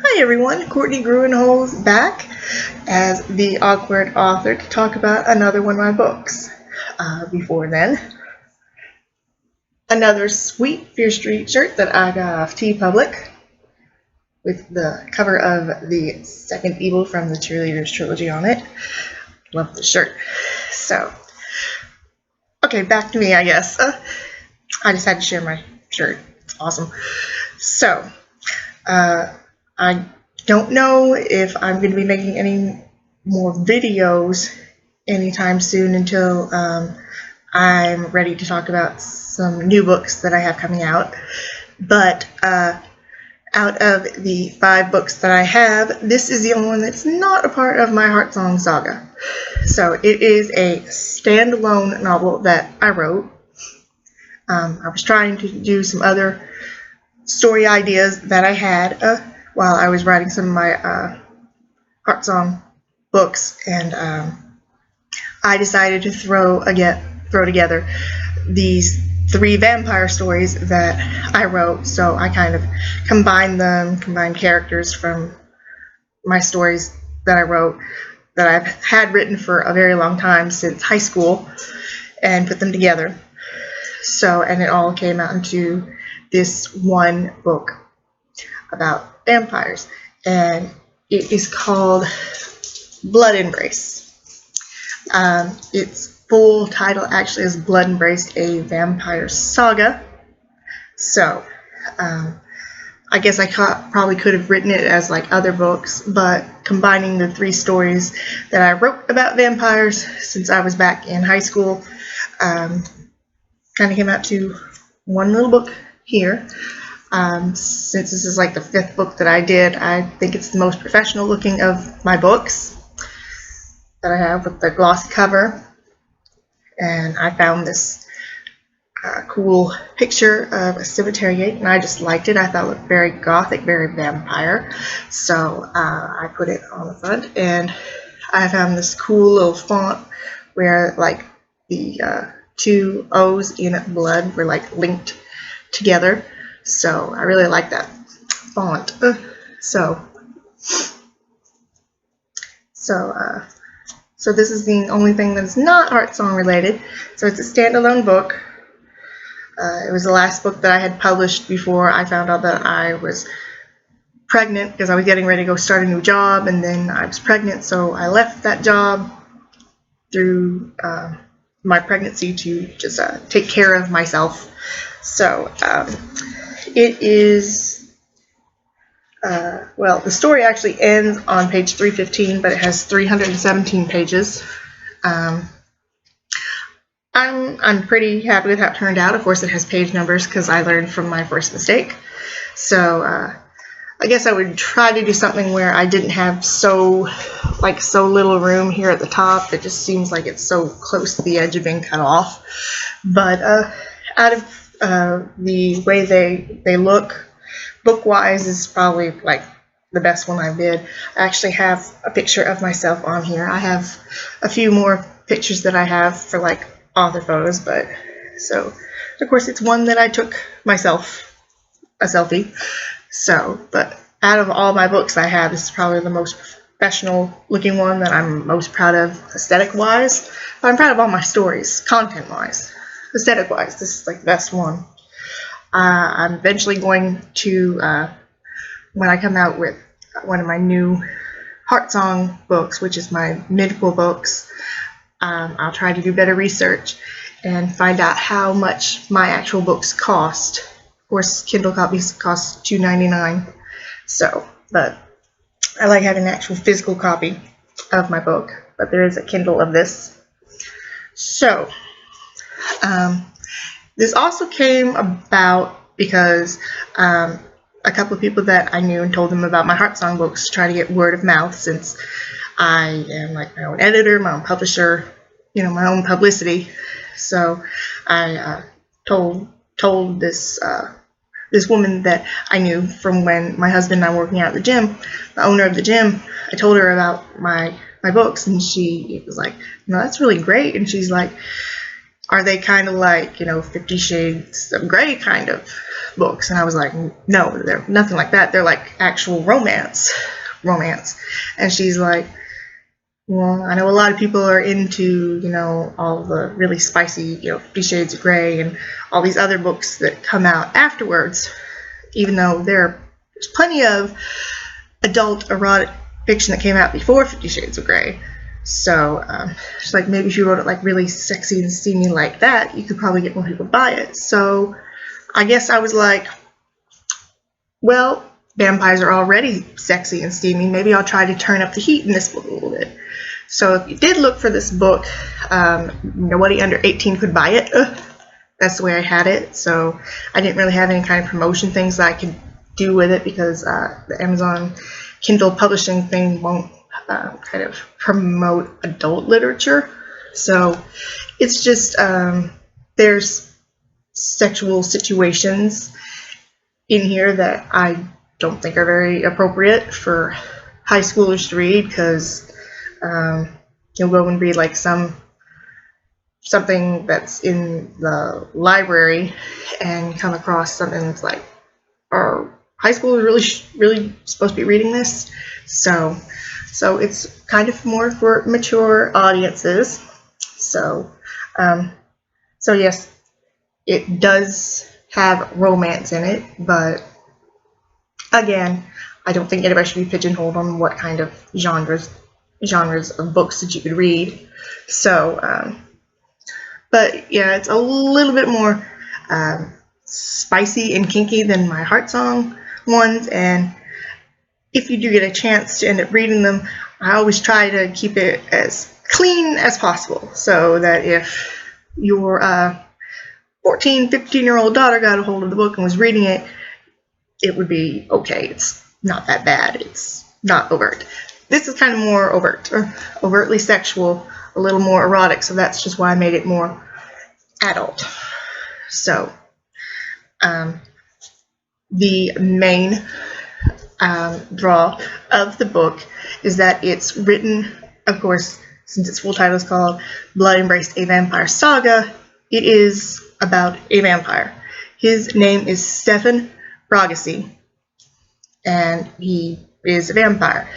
Hi everyone, Courtney Gruenholz back as the awkward author to talk about another one of my books. Before then, another sweet Fear Street shirt that I got off TeePublic with the cover of the second Evil from the Cheerleaders trilogy on it. Love the shirt. So, okay, back to me, I guess. I just had to share my shirt. It's awesome. So, I don't know if I'm going to be making any more videos anytime soon until I'm ready to talk about some new books that I have coming out. But out of the 5 books that I have, this is the only one that's not a part of my Heartsong Saga. So it is a standalone novel that I wrote. I was trying to do some other story ideas that I had while I was writing some of my Heartsong books, and I decided to throw together these 3 vampire stories that I wrote. So I kind of combined characters from my stories that I wrote that I've had written for a very long time, since high school, and put them together. So, and it all came out into this one book about vampires, and it is called BloodEmbraced. Its full title actually is BloodEmbraced, a Vampire Saga. So, I guess I probably could have written it as like other books, but combining the 3 stories that I wrote about vampires since I was back in high school, kind of came out to one little book here. Since this is like the 5th book that I did, I think it's the most professional looking of my books that I have, with the glossy cover. And I found this cool picture of a cemetery gate, and I just liked it. I thought it looked very gothic, very vampire. So I put it on the front, and I found this cool little font where like the 2 O's in blood were like linked together. So I really like that font. So this is the only thing that's not Heartsong related. So it's a standalone book. It was the last book that I had published before I found out that I was pregnant, because I was getting ready to go start a new job, and then I was pregnant, so I left that job through my pregnancy to just take care of myself. So it is, well, the story actually ends on page 315, but it has 317 pages. I'm pretty happy with how it turned out. Of course, it has page numbers because I learned from my first mistake. So I guess I would try to do something where I didn't have so little room here at the top. It just seems like it's so close to the edge of being cut off. But out of the way they look, book-wise, is probably like the best one I did. I actually have a picture of myself on here. I have a few more pictures that I have for like author photos, but so of course it's one that I took myself, a selfie. So, but out of all my books I have, this is probably the most professional looking one that I'm most proud of, aesthetic wise. But I'm proud of all my stories, content wise. Aesthetic wise, this is like the best one. I'm eventually going to, when I come out with one of my new Heartsong books, which is my mythical books, I'll try to do better research and find out how much my actual books cost. Of course, Kindle copies cost $2.99. So, but I like having an actual physical copy of my book. But there is a Kindle of this. So, this also came about because a couple of people that I knew and told them about my Heartsong books, try to get word of mouth, since I am like my own editor, my own publisher, my own publicity. So I told this woman that I knew from when my husband and I were working out at the gym, the owner of the gym. I told her about my books, and she was like, "No, that's really great." And she's like, are they kind of like, 50 Shades of Grey kind of books? And I was like, no, they're nothing like that. They're like actual romance. And she's like, well, I know a lot of people are into, all the really spicy, 50 Shades of Grey and all these other books that come out afterwards, even though there's plenty of adult erotic fiction that came out before 50 Shades of Grey. So she's like, maybe if you wrote it like really sexy and steamy like that, you could probably get more people to buy it. So I guess I was like, well, vampires are already sexy and steamy. Maybe I'll try to turn up the heat in this book a little bit. So if you did look for this book, nobody under 18 could buy it. That's the way I had it. So I didn't really have any kind of promotion things that I could do with it because the Amazon Kindle publishing thing won't kind of promote adult literature. So it's just there's sexual situations in here that I don't think are very appropriate for high schoolers to read, because you'll go and read like something that's in the library and come across something that's like, are high schoolers really supposed to be reading this? So it's kind of more for mature audiences. So yes, it does have romance in it, but again, I don't think anybody should be pigeonholed on what kind of genres of books that you could read. So, but yeah, it's a little bit more spicy and kinky than my Heartsong ones, and if you do get a chance to end up reading them, I always try to keep it as clean as possible, so that if your 14, 15-year-old daughter got a hold of the book and was reading it, it would be okay. It's not that bad. It's not overt. This is kind of more overt, or overtly sexual, a little more erotic, so that's just why I made it more adult. So, the main draw of the book is that it's written, of course, since its full title is called BloodEmbraced, A Vampire Saga, it is about a vampire. His name is Stefan Bragacy, and he is a vampire.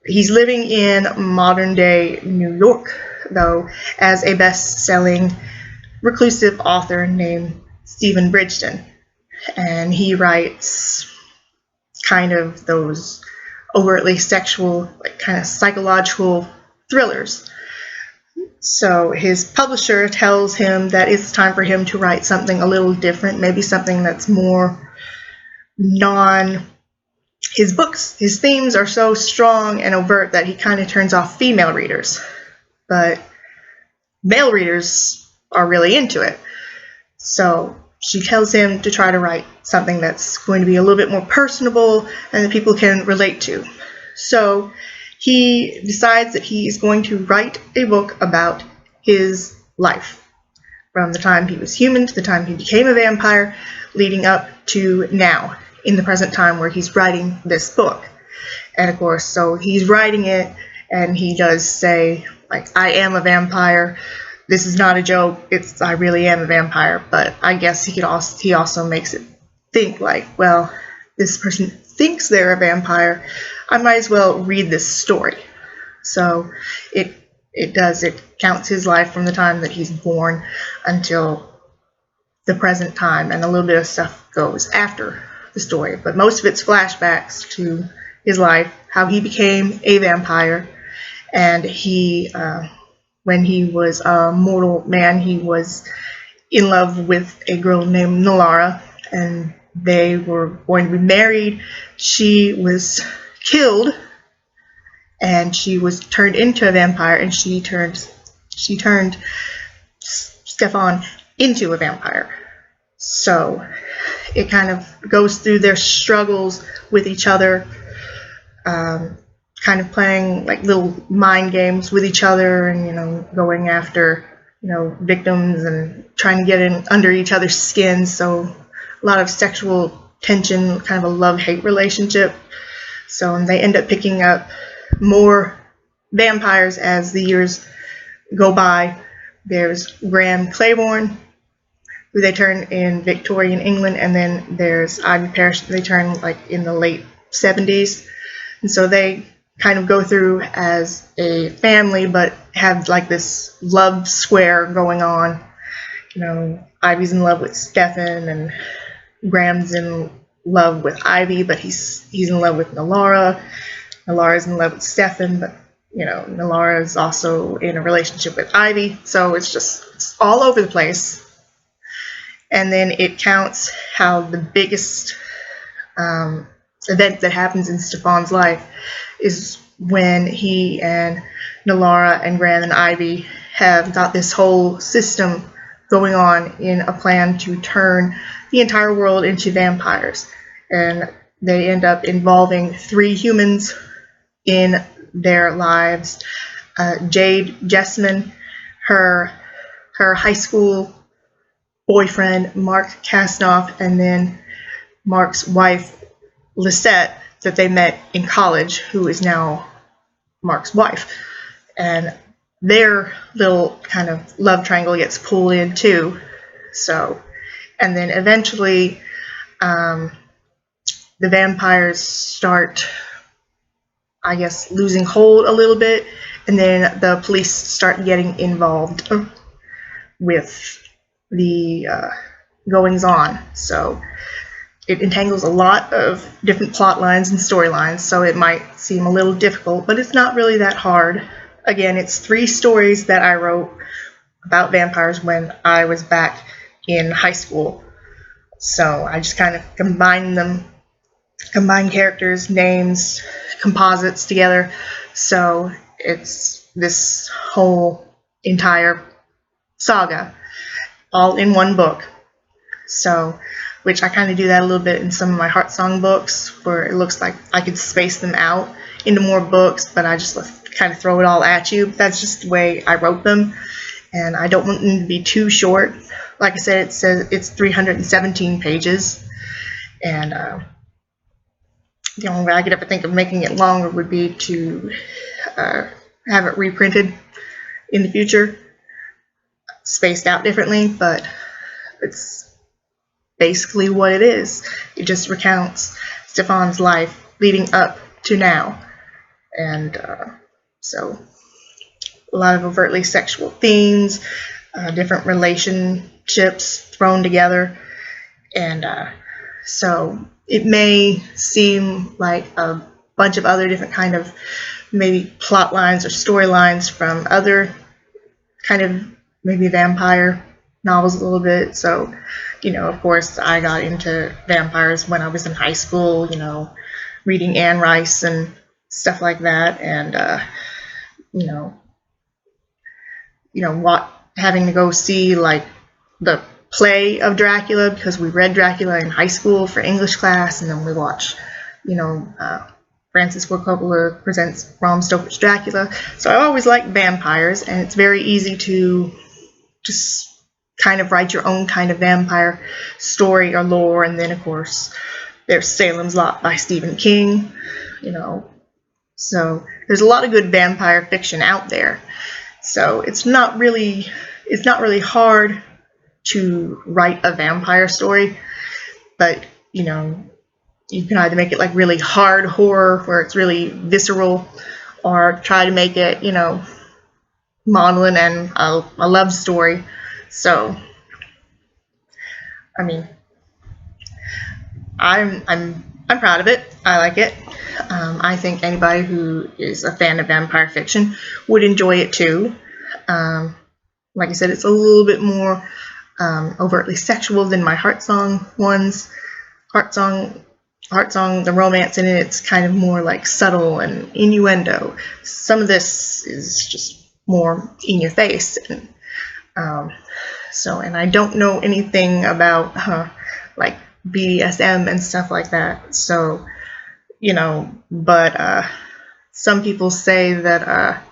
He's living in modern-day New York, though, as a best-selling reclusive author named Stephen Bridgeton. And he writes kind of those overtly sexual, like kind of psychological thrillers. So his publisher tells him that it's time for him to write something a little different, maybe something that's more his books, his themes are so strong and overt that he kind of turns off female readers. But male readers are really into it. So she tells him to try to write something that's going to be a little bit more personable and that people can relate to. So he decides that he is going to write a book about his life, from the time he was human to the time he became a vampire, leading up to now, in the present time where he's writing this book. And of course, so he's writing it, and he does say, like, I am a vampire. This is not a joke. I really am a vampire. But I guess he also makes it think like, well, this person thinks they're a vampire. I might as well read this story. So it counts his life from the time that he's born until the present time, and a little bit of stuff goes after the story. But most of it's flashbacks to his life, how he became a vampire, and when he was a mortal man, he was in love with a girl named Nalara, and they were going to be married. She was killed, and she was turned into a vampire, and she turned Stefan into a vampire. So it kind of goes through their struggles with each other, kind of playing like little mind games with each other, and going after victims and trying to get in under each other's skin. So a lot of sexual tension, kind of a love-hate relationship. So and they end up picking up more vampires as the years go by, There's Graham Claiborne, who they turn in Victorian England, and then there's Ivy Parrish, they turn like in the late 70s. And so they kind of go through as a family, but have like this love square going on. You know, Ivy's in love with Stefan, and Graham's in love with Ivy, but he's in love with Nalara. Nalara's in love with Stefan, but you know, Nalara is also in a relationship with Ivy. So it's all over the place. And then it counts how the biggest event that happens in Stefan's life is when he and Nalara and Graham and Ivy have got this whole system going on in a plan to turn the entire world into vampires. And they end up involving 3 humans in their lives. Jade Jessman, her high school boyfriend, Mark Kasnoff, and then Mark's wife, Lisette, that they met in college, who is now Mark's wife. And their little kind of love triangle gets pulled in too. So, and then eventually the vampires start, I guess, losing hold a little bit, and then the police start getting involved with the goings on. So it entangles a lot of different plot lines and storylines, so it might seem a little difficult, but it's not really that hard. Again, it's 3 stories that I wrote about vampires when I was back in high school. So I just kind of combined characters, names, composites together. So it's this whole entire saga all in one book. So, which I kind of do that a little bit in some of my Heartsong books, where it looks like I could space them out into more books, but I just kind of throw it all at you. That's just the way I wrote them, and I don't want them to be too short. Like I said, it says it's 317 pages, and the only way I could ever think of making it longer would be to have it reprinted in the future, spaced out differently, but it's basically what it is. It just recounts Stefan's life leading up to now. And so a lot of overtly sexual themes, different relationships thrown together. And so it may seem like a bunch of other different kind of maybe plot lines or storylines from other kind of maybe vampire novels a little bit. So, you know, of course, I got into vampires when I was in high school, you know, reading Anne Rice and stuff like that, and having to go see like the play of Dracula, because we read Dracula in high school for English class, and then we watched, Francis Ford Coppola presents Bram Stoker's Dracula. So I always liked vampires, and it's very easy to just kind of write your own kind of vampire story or lore. And then, of course, there's Salem's Lot by Stephen King, So there's a lot of good vampire fiction out there. So it's not really hard to write a vampire story, but you can either make it like really hard horror where it's really visceral, or try to make it maudlin and a love story. So I mean, I'm proud of it. I like it. I think anybody who is a fan of vampire fiction would enjoy it too. Like I said, it's a little bit more overtly sexual than my Heartsong ones. Heartsong, the romance in it's kind of more like subtle and innuendo. Some of this is just more in your face. And, and I don't know anything about like BDSM and stuff like that. So, but some people say that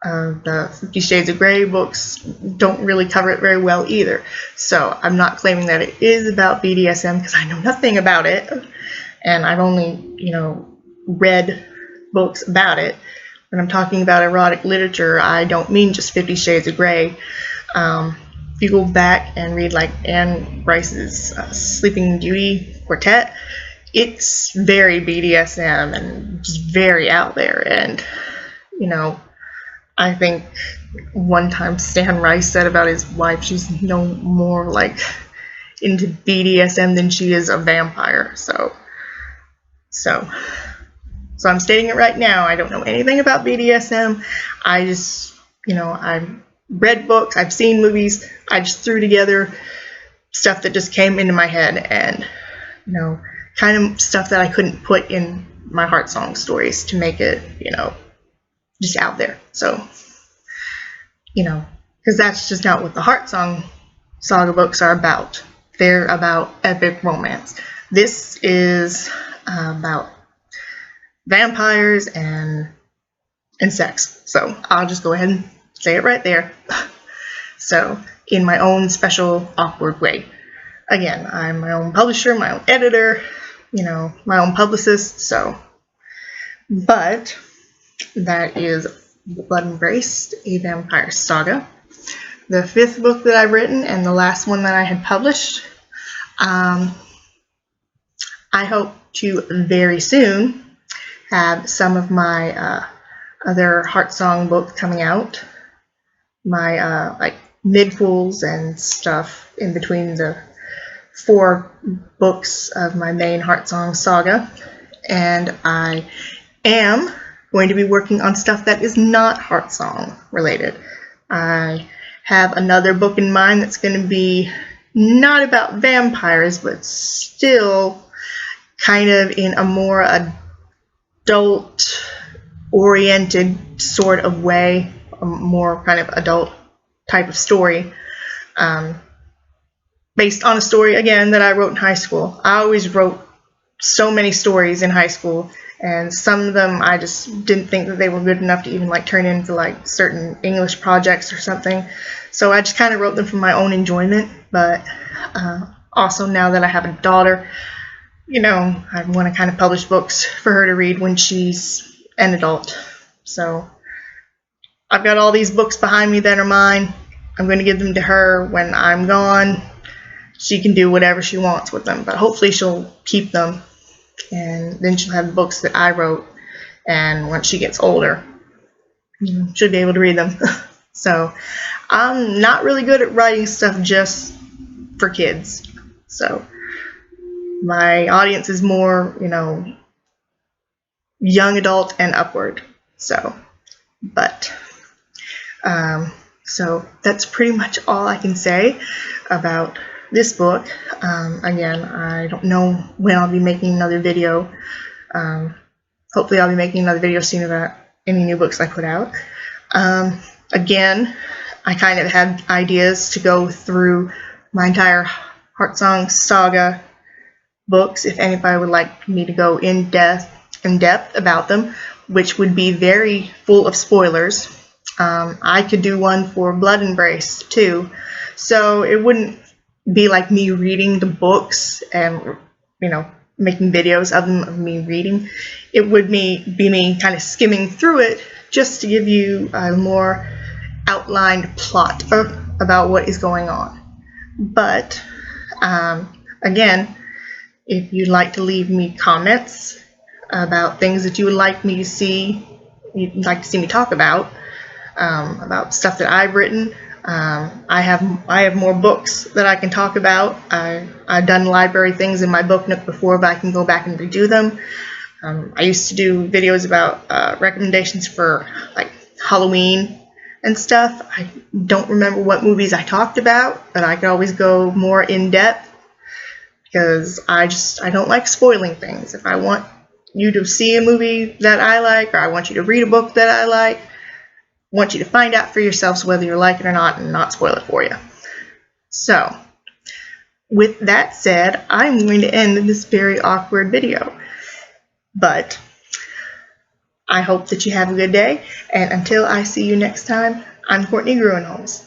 the 50 Shades of Grey books don't really cover it very well either. So I'm not claiming that it is about BDSM, because I know nothing about it, and I've only, read books about it. When I'm talking about erotic literature, I don't mean just 50 Shades of Grey. If you go back and read like Anne Rice's Sleeping Beauty quartet, it's very BDSM and just very out there. And, you know, I think one time Stan Rice said about his wife, she's no more like into BDSM than she is a vampire. So I'm stating it right now. I don't know anything about BDSM. I just, I've read books, I've seen movies. I just threw together stuff that just came into my head, and, kind of stuff that I couldn't put in my Heartsong stories to make it, just out there. So, because that's just not what the Heartsong Saga books are about. They're about epic romance. This is about vampires and sex. So I'll just go ahead and say it right there. So, in my own special, awkward way. Again, I'm my own publisher, my own editor, my own publicist, so. But that is BloodEmbraced, a vampire saga. The 5th book that I've written and the last one that I had published. I hope to very soon have some of my other Heartsong books coming out. My like midfuls and stuff in between the 4 books of my main Heartsong Saga. And I am going to be working on stuff that is not Heartsong related. I have another book in mind that's going to be not about vampires, but still kind of in a more adult-oriented sort of way, a more kind of adult type of story, based on a story, again, that I wrote in high school. I always wrote so many stories in high school, and some of them I just didn't think that they were good enough to even like turn into like certain English projects or something. So I just kind of wrote them for my own enjoyment. But also now that I have a daughter, I want to kind of publish books for her to read when she's an adult. So I've got all these books behind me that are mine. I'm going to give them to her when I'm gone. She can do whatever she wants with them, but hopefully she'll keep them, and then she'll have the books that I wrote, and once she gets older, she'll be able to read them. So I'm not really good at writing stuff just for kids. So my audience is more, young adult and upward. So, but, so that's pretty much all I can say about this book. Again, I don't know when I'll be making another video. Hopefully I'll be making another video soon about any new books I put out. Again, I kind of had ideas to go through my entire Heartsong Saga books, if anybody would like me to go in depth about them, which would be very full of spoilers. I could do one for BloodEmbraced too, so it wouldn't be like me reading the books and making videos of them, of me reading. It would be me kind of skimming through it just to give you a more outlined plot about what is going on. But again, if you'd like to leave me comments about things that you would like me to see, you'd like to see me talk about stuff that I've written. I have more books that I can talk about. I've done library things in my book nook before, but I can go back and redo them. I used to do videos about recommendations for like Halloween and stuff. I don't remember what movies I talked about, but I could always go more in depth because I don't like spoiling things. If I want you to see a movie that I like, or I want you to read a book that I like, I want you to find out for yourselves whether you like it or not and not spoil it for you. So, with that said, I'm going to end this very awkward video. But I hope that you have a good day, and until I see you next time, I'm Courtney Gruenholz.